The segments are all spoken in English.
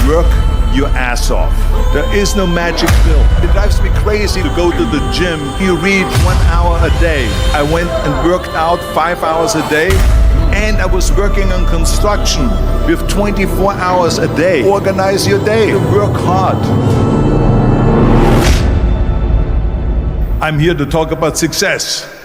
work your ass off. There is no magic pill. It drives me crazy to go to the gym. You read 1 hour a day. I went and worked out 5 hours a day, and I was working on construction with 24 hours a day. Organize your day. Work hard. I'm here to talk about success.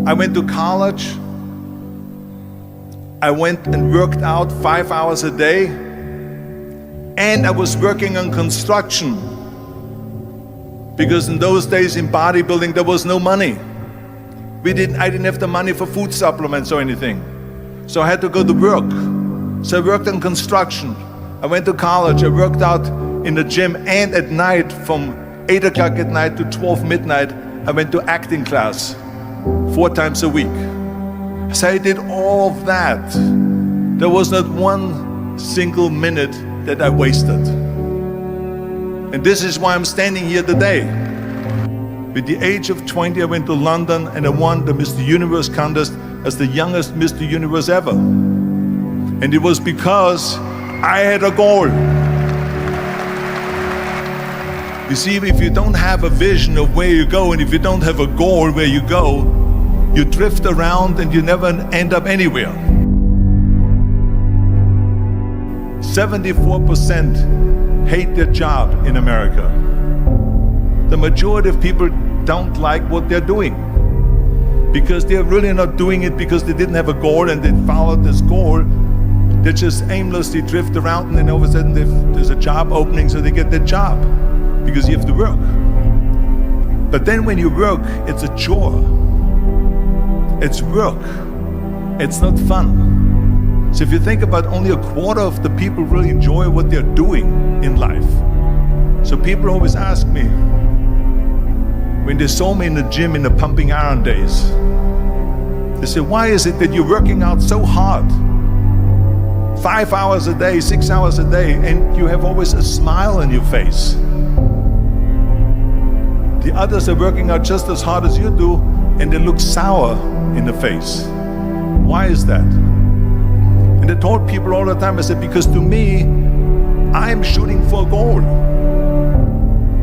I went to college. I went and worked out 5 hours a day, and I was working on construction because in those days in bodybuilding there was no money. I didn't have the money for food supplements or anything, so I had to go to work. So I worked on construction. I went to college. I worked out in the gym, and at night from 8 o'clock at night to 12 midnight I went to acting class 4 times a week. So I did all of that. There was not one single minute that I wasted. And this is why I'm standing here today. With the age of 20, I went to London and I won the Mr. Universe contest as the youngest Mr. Universe ever. And it was because I had a goal. You see, if you don't have a vision of where you go, and if you don't have a goal where you go, you drift around and you never end up anywhere. 74% hate their job in America. The majority of people don't like what they're doing because they're really not doing it because they didn't have a goal and they followed this goal. They just aimlessly drift around, and then all of a sudden there's a job opening, so they get their job because you have to work. But then when you work, it's a chore. It's work. It's not fun. So if you think about, only a quarter of the people really enjoy what they're doing in life. So people always ask me, when they saw me in the gym in the pumping iron days, they say, why is it that you're working out so hard? 5 hours a day, 6 hours a day, and you have always a smile on your face. The others are working out just as hard as you do, and they look sour in the face. Why is that? And I told people all the time, I said, because to me, I'm shooting for a goal.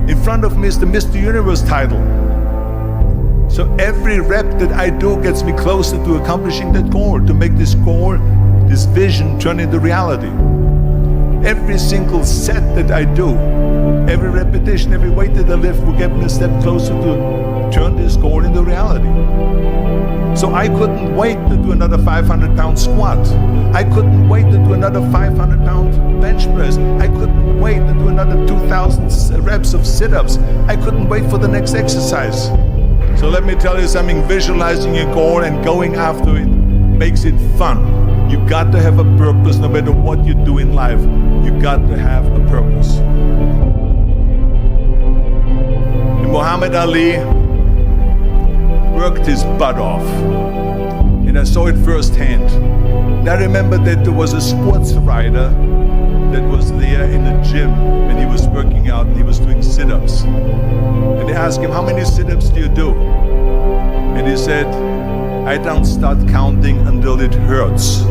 In front of me is the Mr. Universe title. So every rep that I do gets me closer to accomplishing that goal, to make this goal, this vision turn into reality. Every single set that I do, every repetition, every weight that I lift will get me a step closer to turn this goal into reality. So I couldn't wait to do another 500-pound squat. I couldn't wait to do another 500-pound bench press. I couldn't wait to do another 2,000 reps of sit-ups. I couldn't wait for the next exercise. So let me tell you something, visualizing your goal and going after it makes it fun. You got to have a purpose no matter what you do in life. You got to have a purpose. And Muhammad Ali worked his butt off, and I saw it firsthand. And I remember that there was a sports writer that was there in the gym when he was working out and he was doing sit-ups. And they asked him, how many sit-ups do you do? And he said, I don't start counting until it hurts.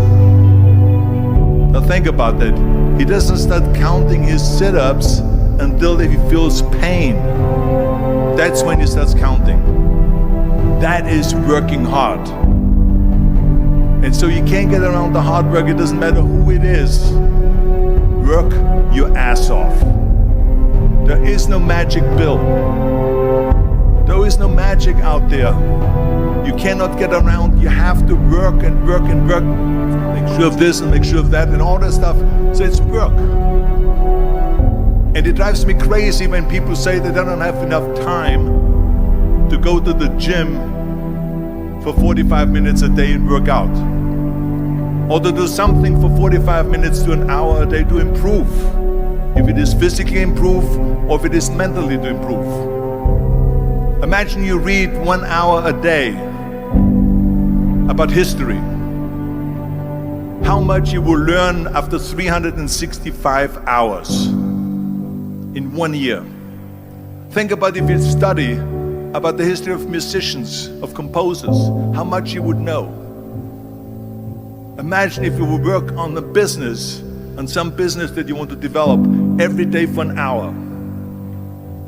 Now think about that. He doesn't start counting his sit-ups until he feels pain. That's when he starts counting. That is working hard. And so you can't get around the hard work. It doesn't matter who it is. Work your ass off. There is no magic pill. There is no magic out there. You cannot get around. You have to work and work and work. Make sure of this and make sure of that and all that stuff. So it's work. And it drives me crazy when people say that they don't have enough time to go to the gym for 45 minutes a day and work out. Or to do something for 45 minutes to an hour a day to improve. If it is physically improve or if it is mentally to improve. Imagine you read 1 hour a day about history. How much you will learn after 365 hours in 1 year. Think about if you study about the history of musicians, of composers, how much you would know. Imagine if you would work on a business, on some business that you want to develop every day for an hour.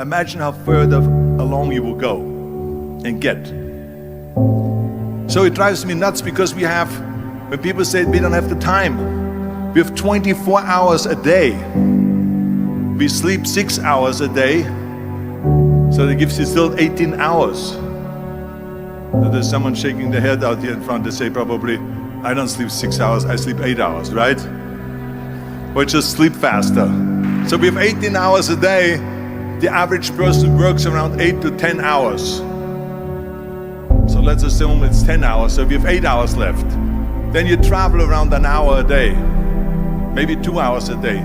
Imagine how further along you will go and get. So it drives me nuts because when people say we don't have the time, we have 24 hours a day. We sleep 6 hours a day, so that gives you still 18 hours. So there's someone shaking their head out here in front. They say probably, I don't sleep 6 hours, I sleep 8 hours, right? Or just sleep faster. So we have 18 hours a day. The average person works around 8 to 10 hours. So let's assume it's 10 hours, so we have 8 hours left. Then you travel around an hour a day, maybe 2 hours a day.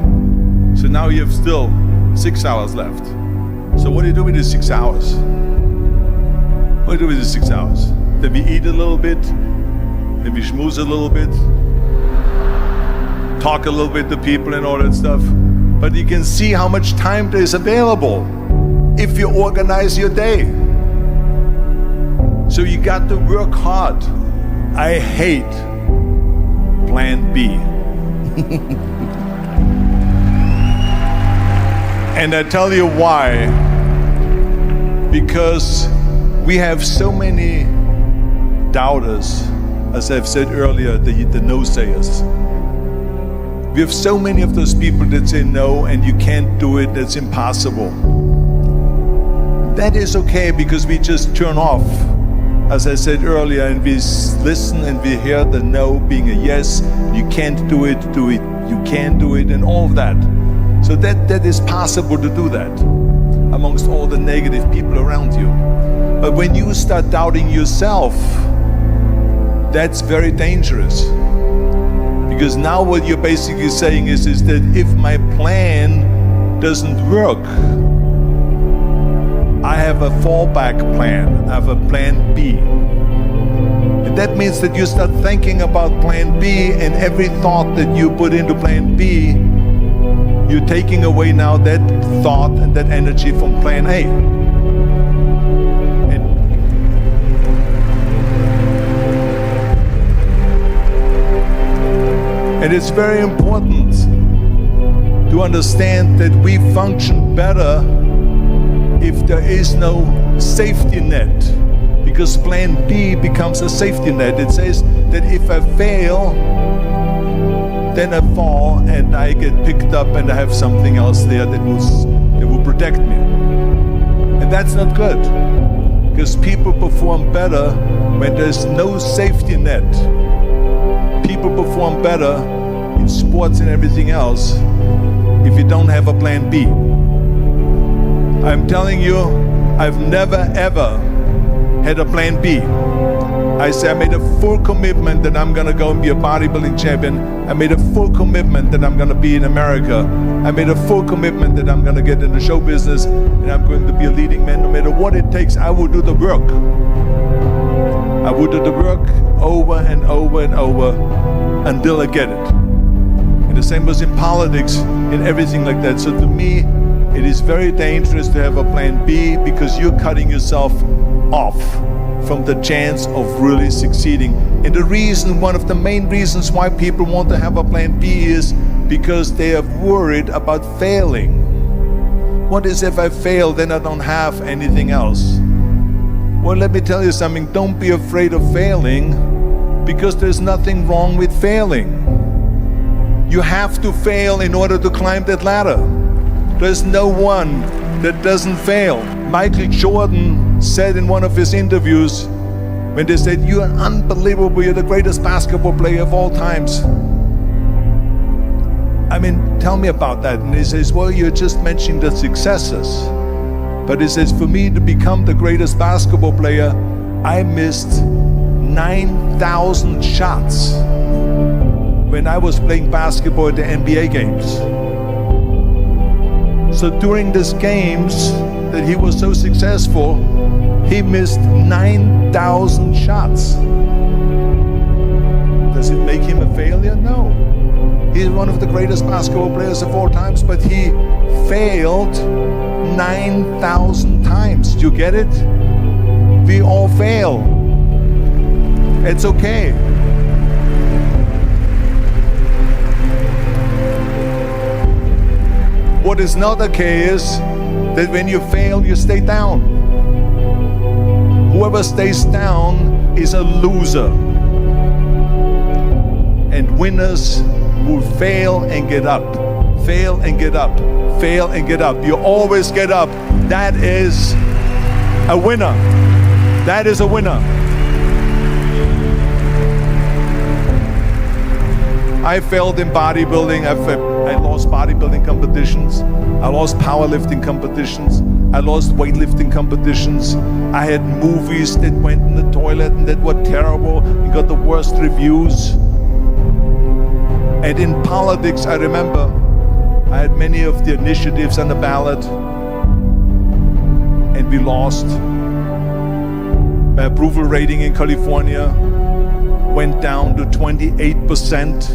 So now you have still 6 hours left. So what do you do with these 6 hours? What do you do with these 6 hours? Then we eat a little bit, then we schmooze a little bit, talk a little bit to people and all that stuff. But you can see how much time there is available if you organize your day. So you got to work hard. I hate plan B. And I tell you why. Because we have so many doubters, as I've said earlier, the no-sayers. We have so many of those people that say no and you can't do it, that's impossible. That is okay because we just turn off, as I said earlier, and we listen and we hear the no being a yes. You can't do it, you can do it, and all of that. So that is possible to do that amongst all the negative people around you. But when you start doubting yourself, that's very dangerous. Because now what you're basically saying is that if my plan doesn't work, I have a fallback plan, I have a plan B. And that means that you start thinking about plan B, and every thought that you put into plan B, you're taking away now that thought and that energy from plan A. And it's very important to understand that we function better if there is no safety net, because plan B becomes a safety net. It says that if I fail, then I fall and I get picked up and I have something else there that will protect me. And that's not good, because people perform better when there's no safety net. People perform better in sports and everything else if you don't have a plan B. I'm telling you, I've never ever had a plan B. I say I made a full commitment that I'm gonna go and be a bodybuilding champion. I made a full commitment that I'm gonna be in America. I made a full commitment that I'm gonna get in the show business and I'm going to be a leading man. No matter what it takes, I will do the work. I will do the work over and over and over until I get it. And the same was in politics and everything like that. So to me, it is very dangerous to have a plan B, because you're cutting yourself off from the chance of really succeeding. And the reason, one of the main reasons why people want to have a plan B is because they are worried about failing. What is if I fail, then I don't have anything else? Well, let me tell you something, don't be afraid of failing, because there's nothing wrong with failing. You have to fail in order to climb that ladder. There's no one that doesn't fail. Michael Jordan said in one of his interviews, when they said, "You're unbelievable, you're the greatest basketball player of all times." I mean, tell me about that. And he says, well, you're just mentioning the successes. But he says, for me to become the greatest basketball player, I missed 9,000 shots when I was playing basketball at the NBA games. So during these games that he was so successful, he missed 9,000 shots. Does it make him a failure? No. He's one of the greatest basketball players of all times, but he failed 9,000 times. Do you get it? we all fail. It's okay. What is not okay is that when you fail, you stay down. Whoever stays down is a loser. And winners will fail and get up, fail and get up, fail and get up. You always get up. That is a winner. That is a winner. I failed in bodybuilding. I lost bodybuilding competitions. I lost powerlifting competitions. I lost weightlifting competitions. I had movies that went in the toilet and that were terrible and got the worst reviews. And in politics, I remember I had many of the initiatives on the ballot, and we lost. My approval rating in California went down to 28%,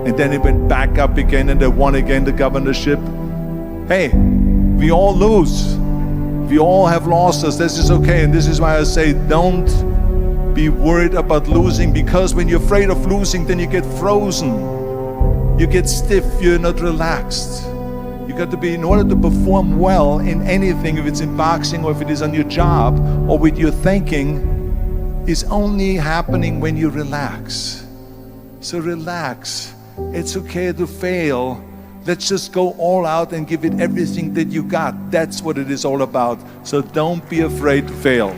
and then it went back up again, and I won again the governorship. Hey, we all lose. We all have losses. This is okay, and this is why I say don't be worried about losing, because when you're afraid of losing, then you get frozen. You get stiff, you're not relaxed. You got to be, in order to perform well in anything, if it's in boxing or if it is on your job or with your thinking, is only happening when you relax. So relax. It's okay to fail. Let's just go all out and give it everything that you got. That's what it is all about. So don't be afraid to fail.